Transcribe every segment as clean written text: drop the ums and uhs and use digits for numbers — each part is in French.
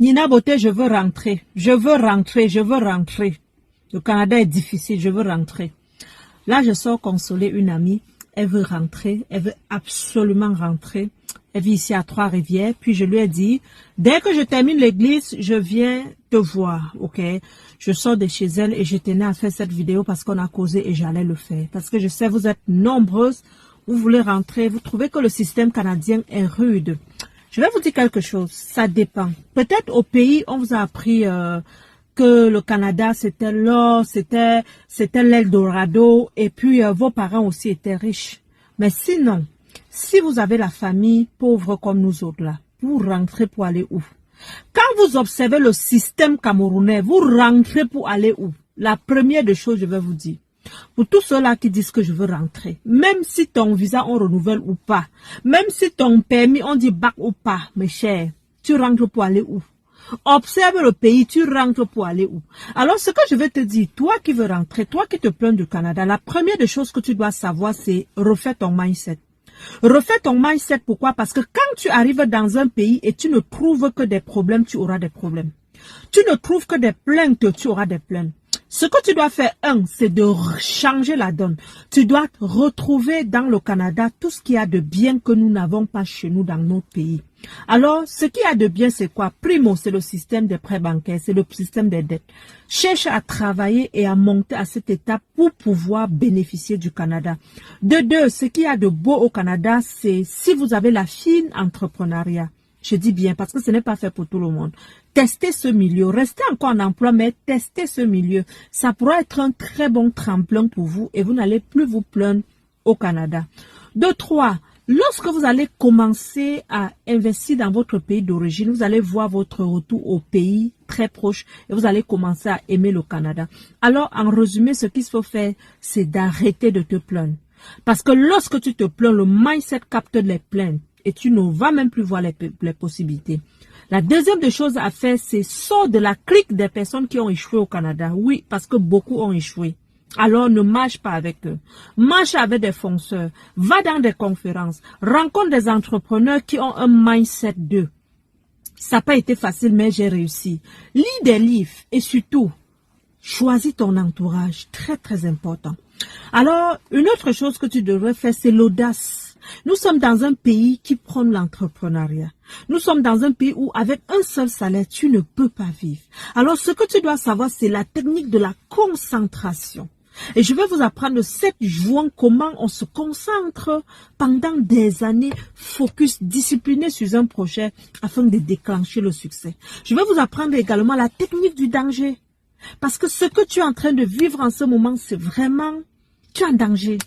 Nina Beauté, je veux rentrer. Je veux rentrer, je veux rentrer. Le Canada est difficile, je veux rentrer. Là, je sors consoler une amie. Elle veut rentrer, elle veut absolument rentrer. Elle vit ici à Trois-Rivières. Puis je lui ai dit, dès que je termine l'église, je viens te voir, ok? Je sors de chez elle et je tenais à faire cette vidéo parce qu'on a causé et j'allais le faire. Parce que je sais, vous êtes nombreuses, vous voulez rentrer, vous trouvez que le système canadien est rude. Je vais vous dire quelque chose, ça dépend. Peut-être au pays, on vous a appris que le Canada, c'était l'or, c'était l'Eldorado, et puis vos parents aussi étaient riches. Mais sinon, si vous avez la famille pauvre comme nous autres là, vous rentrez pour aller où? Quand vous observez le système camerounais, vous rentrez pour aller où? La première des choses, je vais vous dire, pour tous ceux-là qui disent que je veux rentrer, même si ton visa on renouvelle ou pas, même si ton permis on dit bac ou pas, mes chers, tu rentres pour aller où? Observe le pays, tu rentres pour aller où? Alors, ce que je vais te dire, toi qui veux rentrer, toi qui te plains du Canada, la première des choses que tu dois savoir, c'est refaire ton mindset. Refais ton mindset, pourquoi? Parce que quand tu arrives dans un pays et tu ne trouves que des problèmes, tu auras des problèmes. Tu ne trouves que des plaintes, tu auras des plaintes. Ce que tu dois faire, c'est de changer la donne. Tu dois retrouver dans le Canada tout ce qu'il y a de bien que nous n'avons pas chez nous dans notre pays. Alors, ce qu'il y a de bien, c'est quoi? Primo, c'est le système des prêts bancaires, c'est le système des dettes. Cherche à travailler et à monter à cette étape pour pouvoir bénéficier du Canada. De deux, ce qu'il y a de beau au Canada, c'est si vous avez la fine entrepreneuriat. Je dis bien parce que ce n'est pas fait pour tout le monde. Testez ce milieu, restez encore en emploi, mais testez ce milieu. Ça pourra être un très bon tremplin pour vous et vous n'allez plus vous plaindre au Canada. De trois, lorsque vous allez commencer à investir dans votre pays d'origine, vous allez voir votre retour au pays très proche et vous allez commencer à aimer le Canada. Alors, en résumé, ce qu'il faut faire, c'est d'arrêter de te plaindre. Parce que lorsque tu te plains, le mindset capte les plaintes et tu ne vas même plus voir les possibilités. La deuxième des choses à faire, c'est sort de la clique des personnes qui ont échoué au Canada. Oui, parce que beaucoup ont échoué. Alors, ne marche pas avec eux. Marche avec des fonceurs. Va dans des conférences. Rencontre des entrepreneurs qui ont un mindset d'eux. Ça n'a pas été facile, mais j'ai réussi. Lis des livres et surtout, choisis ton entourage. Très, très important. Alors, une autre chose que tu devrais faire, c'est l'audace. Nous sommes dans un pays qui prône l'entrepreneuriat. Nous sommes dans un pays où, avec un seul salaire, tu ne peux pas vivre. Alors, ce que tu dois savoir, c'est la technique de la concentration. Et je vais vous apprendre le 7 juin comment on se concentre pendant des années, focus, discipliné sur un projet afin de déclencher le succès. Je vais vous apprendre également la technique du danger. Parce que ce que tu es en train de vivre en ce moment, c'est vraiment, tu es en danger.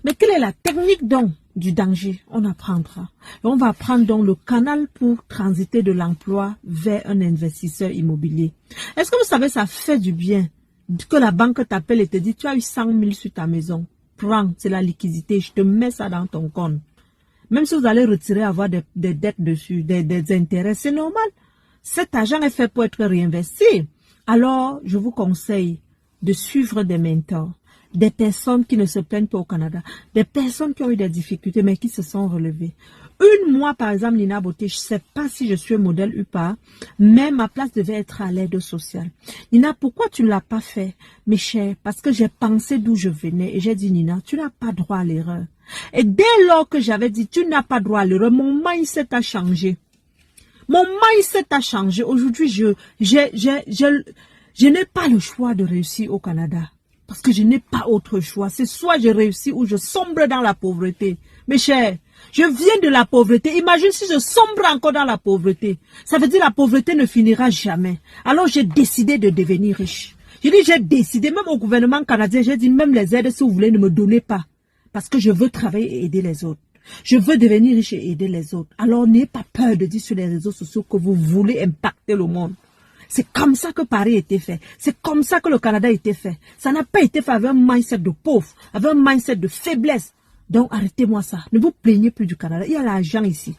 Mais quelle est la technique donc du danger? On apprendra. Et on va apprendre donc le canal pour transiter de l'emploi vers un investisseur immobilier. Est-ce que vous savez, ça fait du bien que la banque t'appelle et te dit, tu as eu 100 000 sur ta maison. Prends, c'est la liquidité, je te mets ça dans ton compte. Même si vous allez retirer, avoir des dettes dessus, des intérêts, c'est normal. Cet argent est fait pour être réinvesti. Alors, je vous conseille de suivre des mentors. Des personnes qui ne se plaignent pas au Canada, des personnes qui ont eu des difficultés mais qui se sont relevées. Moi, par exemple, Nina Beauté, je ne sais pas si je suis un modèle ou pas, mais ma place devait être à l'aide sociale. Nina, pourquoi tu ne l'as pas fait, mes chers? Parce que j'ai pensé d'où je venais et j'ai dit, Nina, tu n'as pas droit à l'erreur. Et dès lors que j'avais dit, tu n'as pas droit à l'erreur, mon mindset a changé. Mon mindset a changé. Aujourd'hui, je n'ai pas le choix de réussir au Canada. Parce que je n'ai pas autre choix. C'est soit je réussis ou je sombre dans la pauvreté. Mes chers, je viens de la pauvreté. Imagine si je sombre encore dans la pauvreté. Ça veut dire que la pauvreté ne finira jamais. Alors j'ai décidé de devenir riche. J'ai décidé, même au gouvernement canadien, j'ai dit même les aides, si vous voulez, ne me donnez pas. Parce que je veux travailler et aider les autres. Je veux devenir riche et aider les autres. Alors n'ayez pas peur de dire sur les réseaux sociaux que vous voulez impacter le monde. C'est comme ça que Paris a été fait. C'est comme ça que le Canada a été fait. Ça n'a pas été fait avec un mindset de pauvre, avec un mindset de faiblesse. Donc arrêtez-moi ça. Ne vous plaignez plus du Canada. Il y a l'argent ici.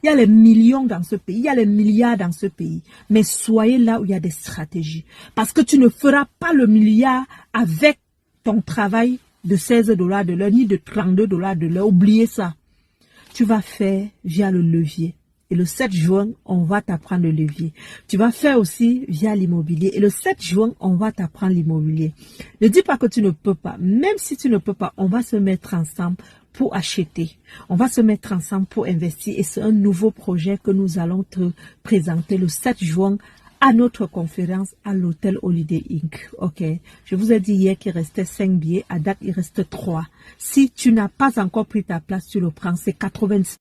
Il y a les millions dans ce pays. Il y a les milliards dans ce pays. Mais soyez là où il y a des stratégies. Parce que tu ne feras pas le milliard avec ton travail de 16 $ de l'heure, ni de 32 $ de l'heure. Oubliez ça. Tu vas faire via le levier. Et le 7 juin, on va t'apprendre le levier. Tu vas faire aussi via l'immobilier. Et le 7 juin, on va t'apprendre l'immobilier. Ne dis pas que tu ne peux pas. Même si tu ne peux pas, on va se mettre ensemble pour acheter. On va se mettre ensemble pour investir. Et c'est un nouveau projet que nous allons te présenter le 7 juin à notre conférence à l'hôtel Holiday Inc. Ok. Je vous ai dit hier qu'il restait 5 billets. À date, il reste 3. Si tu n'as pas encore pris ta place, tu le prends. C'est 85.